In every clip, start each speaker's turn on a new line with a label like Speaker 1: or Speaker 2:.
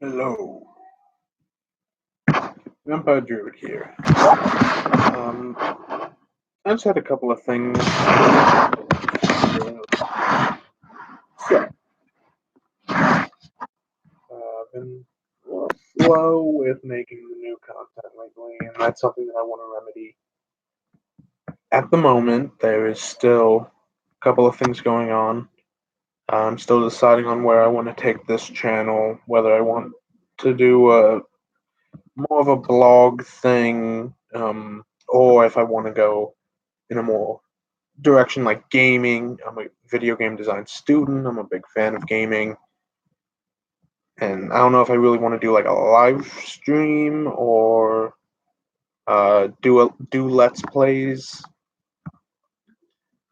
Speaker 1: Hello, Vampire Druid here. I just had a couple of things. So, I've been a little slow with making the new content lately, and that's something that I want to remedy. At the moment, there is still a couple of things going on. I'm still deciding on where I want to take this channel, whether I want to do more of a blog thing, or if I want to go in a more direction like gaming. I'm a video game design student. I'm a big fan of gaming. And I don't know if I really want to do like a live stream or do let's plays.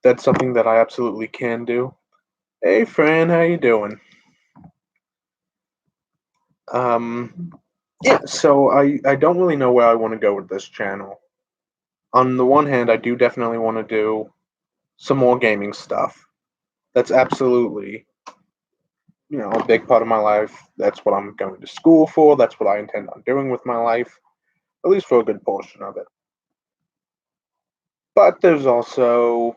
Speaker 1: That's something that I absolutely can do. Hey Fran, how you doing? Yeah, so I don't really know where I want to go with this channel. On the one hand, I do definitely want to do some more gaming stuff. That's absolutely a big part of my life. That's what I'm going to school for. That's what I intend on doing with my life, at least for a good portion of it. But there's also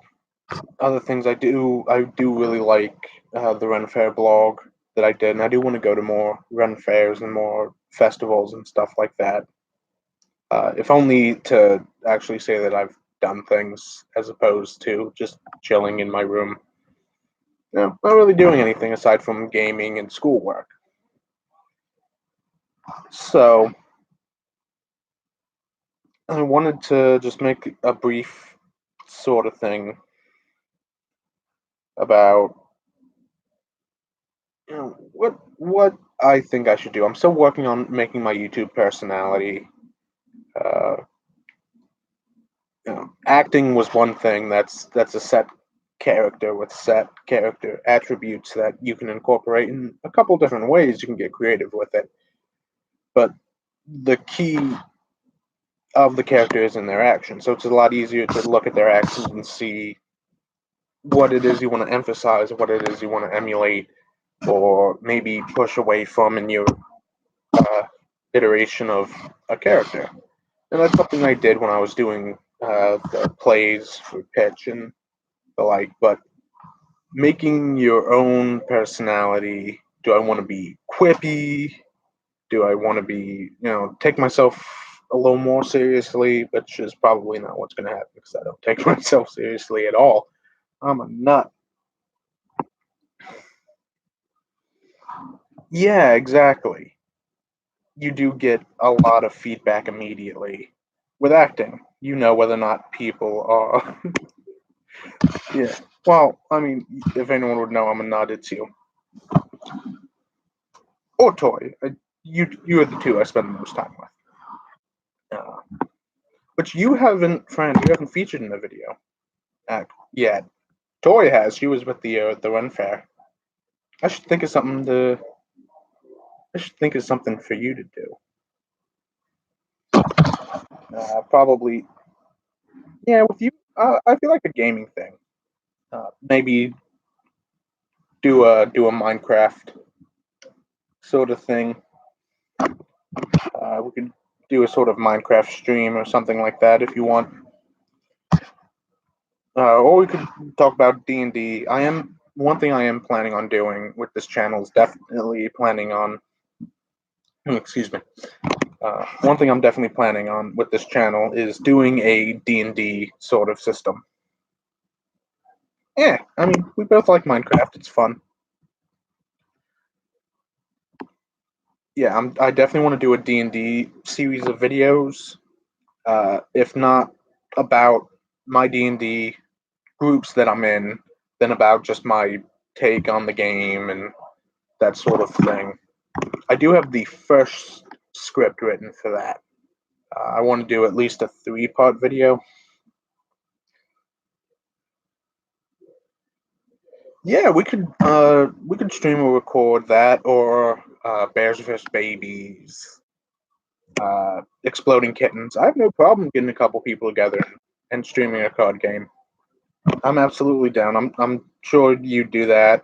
Speaker 1: other things I do. I do really like the Ren Fair blog that I did, and I do want to go to more Ren Fairs and more festivals and stuff like that. If only to actually say that I've done things as opposed to just chilling in my room. Not really doing anything aside from gaming and schoolwork. So I wanted to just make a brief sort of thing about what I think I should do. I'm still working on making my YouTube personality. Uh, Acting was one thing. That's a set character with set character attributes that you can incorporate in a couple different ways. You can get creative with it, but the key of the character is in their action. So it's a lot easier to look at their actions and see what it is you want to emphasize, what it is you want to emulate, or maybe push away from in your uh, iteration of a character. And that's something I did when I was doing the plays for pitch and the like. But making your own personality, do I want to be quippy? Do I want to be, take myself a little more seriously? Which is probably not what's going to happen because I don't take myself seriously at all. I'm a nut. Yeah, exactly. You do get a lot of feedback immediately. With acting, you know whether or not people are. Yeah. Well, I mean, if anyone would know, I'm a nut, it's you. Or Toy. You are the two I spend the most time with. But you haven't, friend, you haven't featured in the video yet. Toy has. She was with the Run Fair. I should think of something to. I should think of something for you to do. Probably, yeah, with you. I feel like a gaming thing. Maybe do a Minecraft sort of thing. We could do a sort of Minecraft stream or something like that if you want. Or we could talk about D&D. One thing I am planning on doing with this channel is definitely planning on. Excuse me. One thing I'm definitely planning on with this channel is doing a D&D sort of system. Yeah, I mean, we both like Minecraft. It's fun. Yeah, I definitely want to do a D&D series of videos. If not about my D&D groups that I'm in, then about just my take on the game and that sort of thing. I do have the first script written for that. I want to do at least a 3-part video. Yeah, we could stream or record that, or Bears vs Babies, Exploding Kittens. I have no problem getting a couple people together and streaming a card game. I'm absolutely down. I'm sure you'd do that.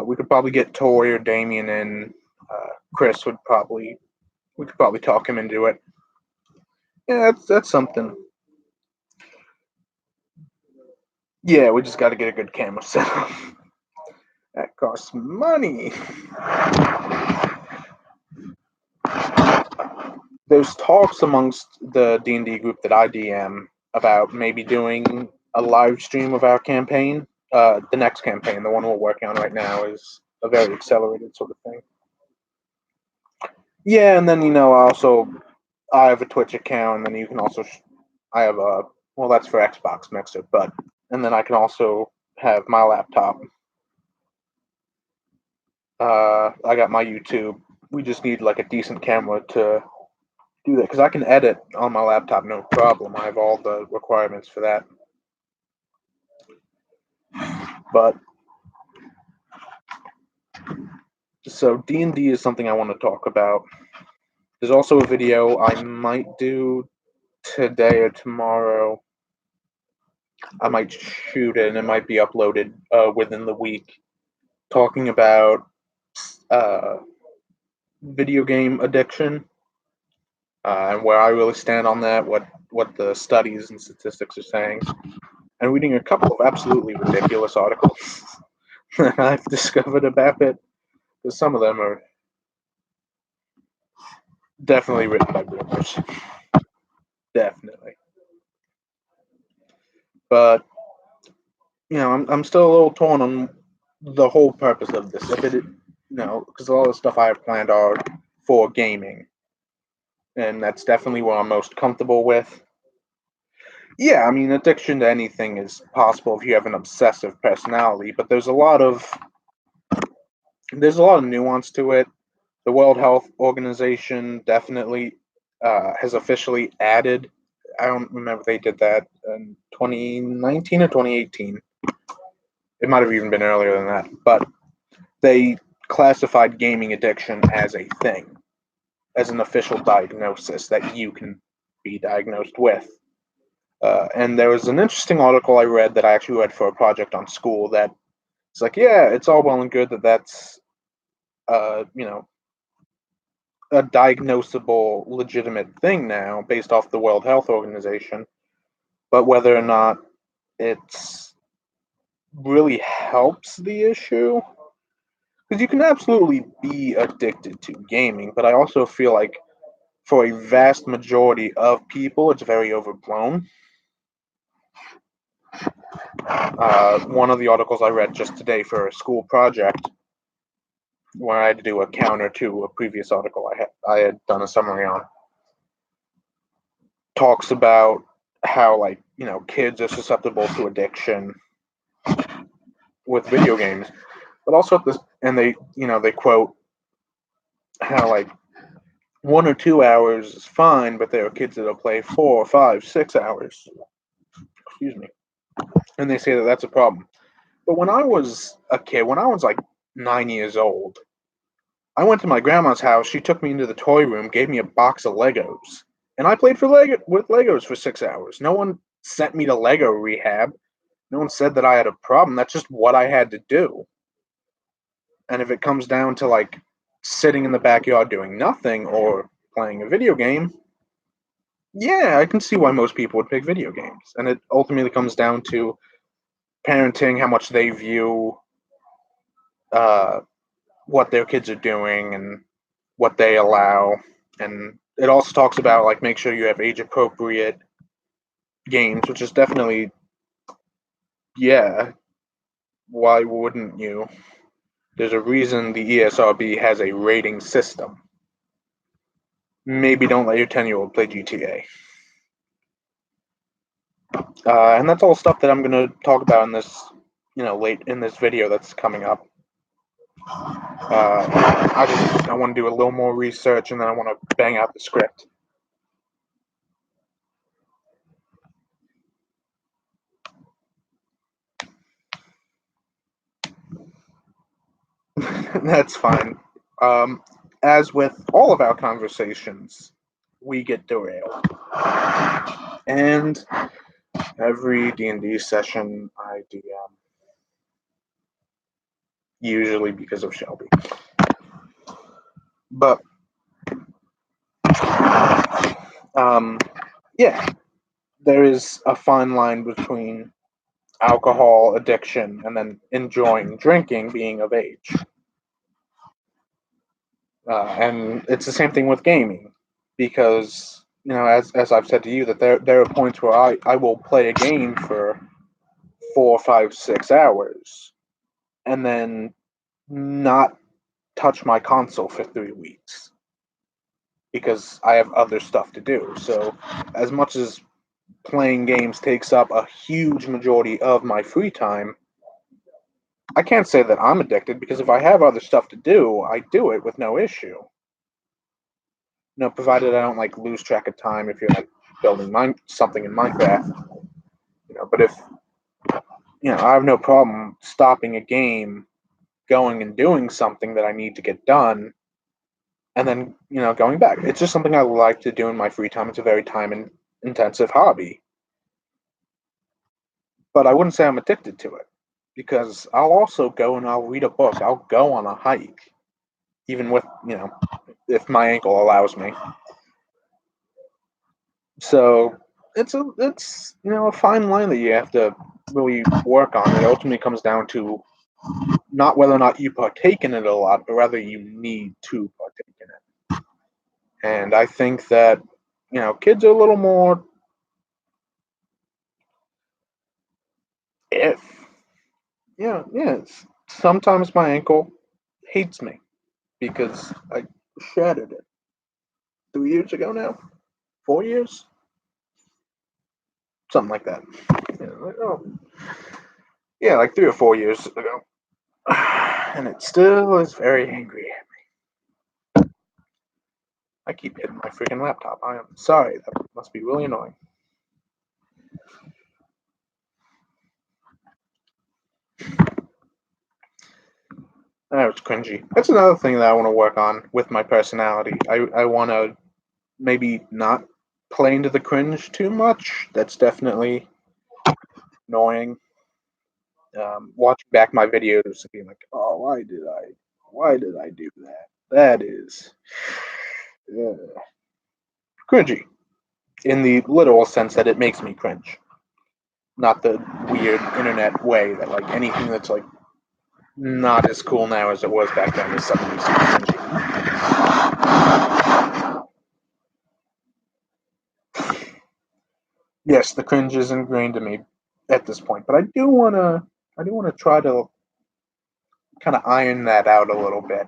Speaker 1: We could probably get Tori or Damien in. Chris we could probably talk him into it. Yeah, that's something. Yeah, we just got to get a good camera set up. That costs money. There's talks amongst the D&D group that I DM about maybe doing a live stream of our campaign. The next campaign, the one we're working on right now, is a very accelerated sort of thing. Yeah, and then I have a Twitch account, and then you can also I have a that's for Xbox Mixer, and then I can also have my laptop. I got my YouTube. We just need like a decent camera to do that because I can edit on my laptop, no problem. I have all the requirements for that. But so D&D is something I want to talk about. There's also a video I might do today or tomorrow. I might shoot it and it might be uploaded within the week, talking about video game addiction and where I really stand on that, what the studies and statistics are saying, and reading a couple of absolutely ridiculous articles that I've discovered about it, because some of them are definitely written by boomers. Definitely. But, I'm still a little torn on the whole purpose of this. Because a lot of the stuff I have planned are for gaming. And that's definitely what I'm most comfortable with. Yeah, I mean, addiction to anything is possible if you have an obsessive personality, but there's a lot of nuance to it. The World Health Organization definitely has officially added. I don't remember if they did that in 2019 or 2018. It might have even been earlier than that, but they classified gaming addiction as a thing, as an official diagnosis that you can be diagnosed with. And there was an interesting article I read that I actually read for a project on school that it's like, yeah, it's all well and good that that's, a diagnosable, legitimate thing now based off the World Health Organization, but whether or not it's really helps the issue, because you can absolutely be addicted to gaming, but I also feel like for a vast majority of people, it's very overblown. One of the articles I read just today for a school project, where I had to do a counter to a previous article I had done a summary on, talks about how kids are susceptible to addiction with video games, but also and they quote how 1 or 2 hours is fine, but there are kids that'll play 4, 5, 6 hours. Excuse me, and they say that that's a problem. But when I was a kid, when I was like 9 years old, I went to my grandma's house. She took me into the toy room, gave me a box of Legos, and I played with Legos for 6 hours. No one sent me to Lego rehab. No one said that I had a problem. That's just what I had to do. And if it comes down to sitting in the backyard doing nothing or playing a video game, yeah, I can see why most people would pick video games. And it ultimately comes down to parenting, how much they view what their kids are doing and what they allow. And it also talks about make sure you have age appropriate games, which is definitely, yeah, why wouldn't you? There's a reason the ESRB has a rating system. Maybe don't let your 10-year-old play GTA. And that's all stuff that I'm going to talk about in this, late in this video that's coming up. I want to do a little more research, and then I want to bang out the script. That's fine. As with all of our conversations, we get derailed. And every D&D session I DM, usually because of Shelby. But yeah, there is a fine line between alcohol addiction and then enjoying drinking being of age. And it's the same thing with gaming, because as I've said to you, that there are points where I will play a game for 4, 5, 6 hours and then not touch my console for 3 weeks because I have other stuff to do. So as much as playing games takes up a huge majority of my free time, I can't say that I'm addicted, because if I have other stuff to do, I do it with no issue. Provided I don't like lose track of time if you're like building something in Minecraft. But if I have no problem stopping a game, going and doing something that I need to get done, and then going back. It's just something I like to do in my free time. It's a very time-intensive hobby, but I wouldn't say I'm addicted to it, because I'll also go and I'll read a book. I'll go on a hike, even with if my ankle allows me. So it's a fine line that you have to really work on. It ultimately comes down to not whether or not you partake in it a lot, but rather you need to partake in it. And I think that kids are a little more if sometimes my ankle hates me because I shattered it 3 years ago now, 4 years, something like that. Like 3 or 4 years ago. And it still is very angry at me. I keep hitting my freaking laptop. I am sorry. That must be really annoying. That was cringy. That's another thing that I want to work on with my personality. I want to maybe not play into the cringe too much. That's definitely annoying. Watching back my videos and being like, oh, why did I do that? That is cringy in the literal sense that it makes me cringe, not the weird internet way that like anything that's like not as cool now as it was back then is suddenly super cringy. Yes, the cringe is ingrained in me at this point, but I do wanna try to kind of iron that out a little bit,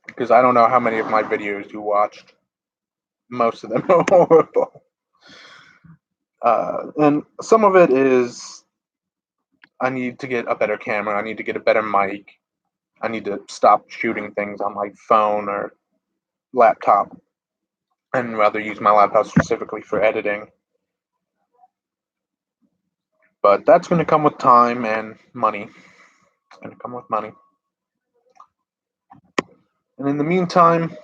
Speaker 1: because I don't know how many of my videos you watched. Most of them are horrible. And some of it is I need to get a better camera. I need to get a better mic. I need to stop shooting things on my phone or laptop and rather use my laptop specifically for editing. But that's going to come with time and money. It's going to come with money. And in the meantime,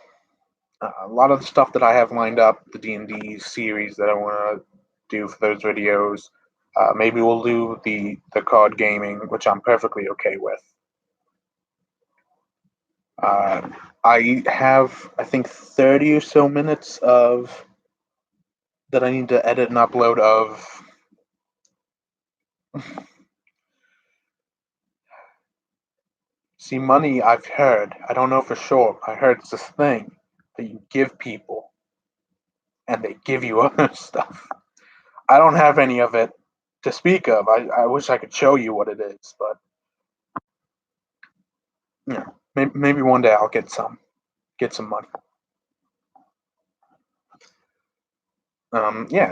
Speaker 1: a lot of the stuff that I have lined up, the D&D series that I want to do for those videos, maybe we'll do the card gaming, which I'm perfectly okay with. I have, I think, 30 or so minutes of that I need to edit and upload of. See, money, I've heard. I don't know for sure. I heard it's this thing that you give people, and they give you other stuff. I don't have any of it to speak of. I wish I could show you what it is, but maybe one day I'll get some money.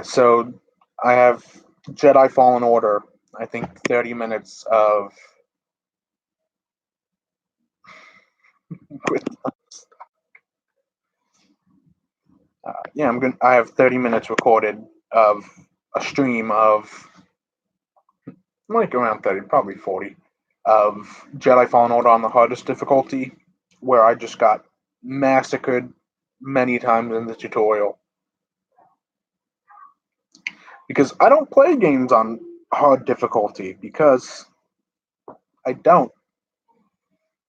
Speaker 1: So I have Jedi Fallen Order. I think 30 minutes of I have 30 minutes recorded of a stream of like around 30, probably 40, of Jedi Fallen Order on the hardest difficulty, where I just got massacred many times in the tutorial. Because I don't play games on hard difficulty, because I don't.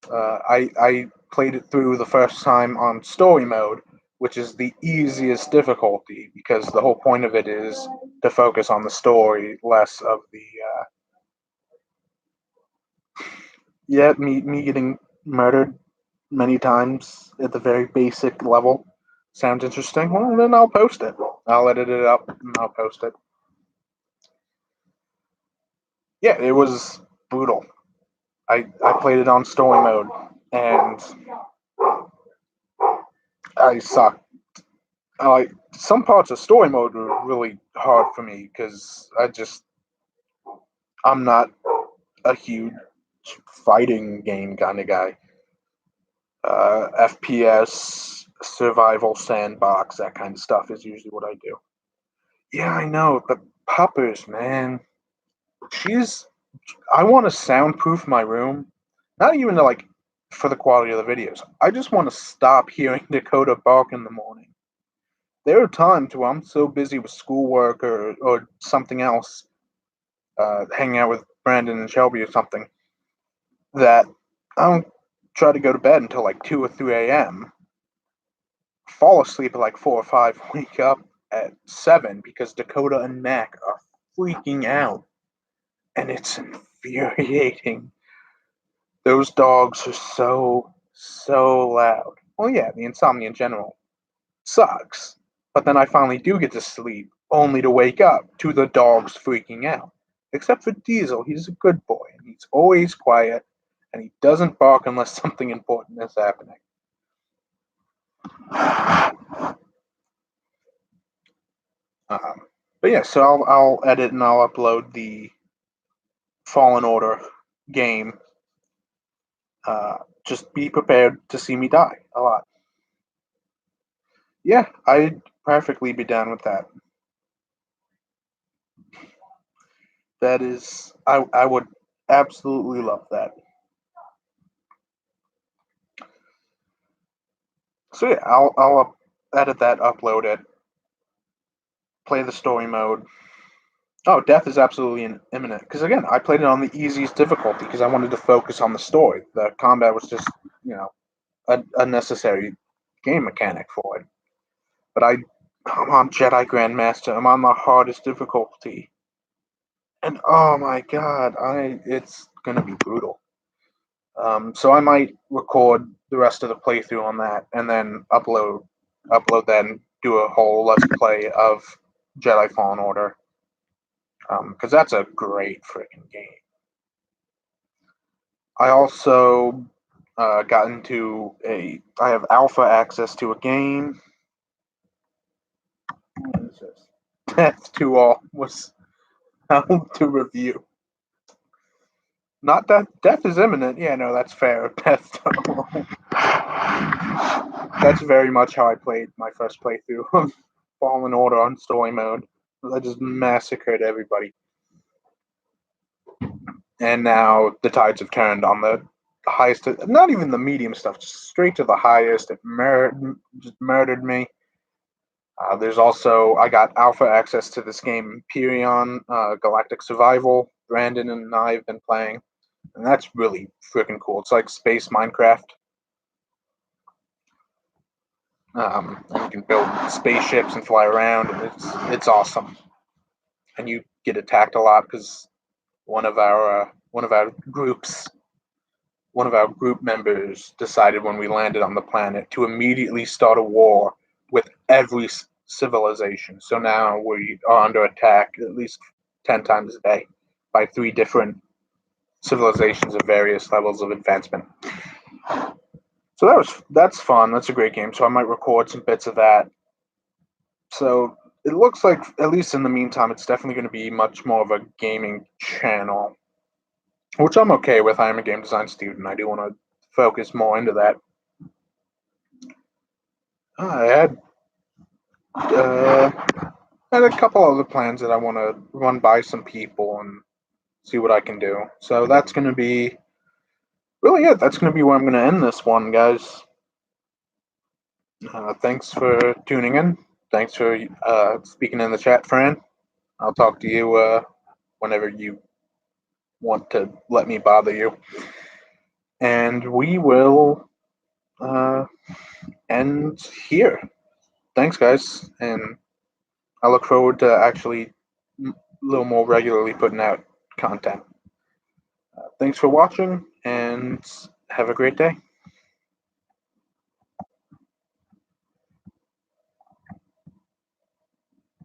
Speaker 1: I played it through the first time on story mode, which is the easiest difficulty because the whole point of it is to focus on the story, less of the me getting murdered many times at the very basic level. Sounds interesting. Well, then I'll post it. I'll edit it up and I'll post it. Yeah, it was brutal. I played it on story mode and I sucked. Some parts of story mode were really hard for me because I'm not a huge fighting game kind of guy. FPS, survival sandbox, that kind of stuff is usually what I do. Yeah, I know. The puppers, man. She's. I want to soundproof my room. Not even to, like, for the quality of the videos. I just want to stop hearing Dakota bark in the morning. There are times where I'm so busy with schoolwork or something else, hanging out with Brandon and Shelby or something, that I don't try to go to bed until like 2 or 3 a.m. Fall asleep at like 4 or 5, wake up at 7 because Dakota and Mac are freaking out. And it's infuriating. Those dogs are so loud. Well, yeah, the insomnia in general sucks. But then I finally do get to sleep, only to wake up to the dogs freaking out. Except for Diesel, he's a good boy, and he's always quiet, and he doesn't bark unless something important is happening. But yeah, so I'll edit and I'll upload the Fallen Order game. Just be prepared to see me die a lot. Yeah, I'd perfectly be down with that. That is, I would absolutely love that. So yeah, I'll edit that, upload it, play the story mode. Oh, death is absolutely imminent. Because again, I played it on the easiest difficulty because I wanted to focus on the story. The combat was just, a unnecessary game mechanic for it. But I'm on Jedi Grandmaster. I'm on the hardest difficulty, and oh my god, it's gonna be brutal. So I might record the rest of the playthrough on that, and then upload that, and do a whole let's play of Jedi Fallen Order, because that's a great freaking game. I also got into I have alpha access to a game. What is this? Death to All was held to review. Not that death is imminent. Yeah, no, that's fair. Death to All. That's very much how I played my first playthrough of Fallen Order on story mode. I just massacred everybody. And now the tides have turned on the highest, not even the medium stuff, just straight to the highest. It just murdered me. There's also, I got alpha access to this game, Empyrean Galactic Survival. Brandon and I have been playing, and that's really freaking cool. It's like space Minecraft. And you can build spaceships and fly around, and it's awesome. And you get attacked a lot because one of our group members decided when we landed on the planet to immediately start a war with every civilization. So now we are under attack at least 10 times a day by 3 different civilizations of various levels of advancement. So that's fun. That's a great game. So I might record some bits of that. So it looks like, at least in the meantime, it's definitely going to be much more of a gaming channel, which I'm okay with. I am a game design student. I do want to focus more into that. I had a couple other plans that I want to run by some people and see what I can do. So that's going to be really it. That's going to be where I'm going to end this one, guys. Thanks for tuning in. Thanks for speaking in the chat, Fran. I'll talk to you whenever you want to let me bother you. And we will end here. Thanks, guys, and I look forward to actually a little more regularly putting out content. Thanks for watching, and have a great day.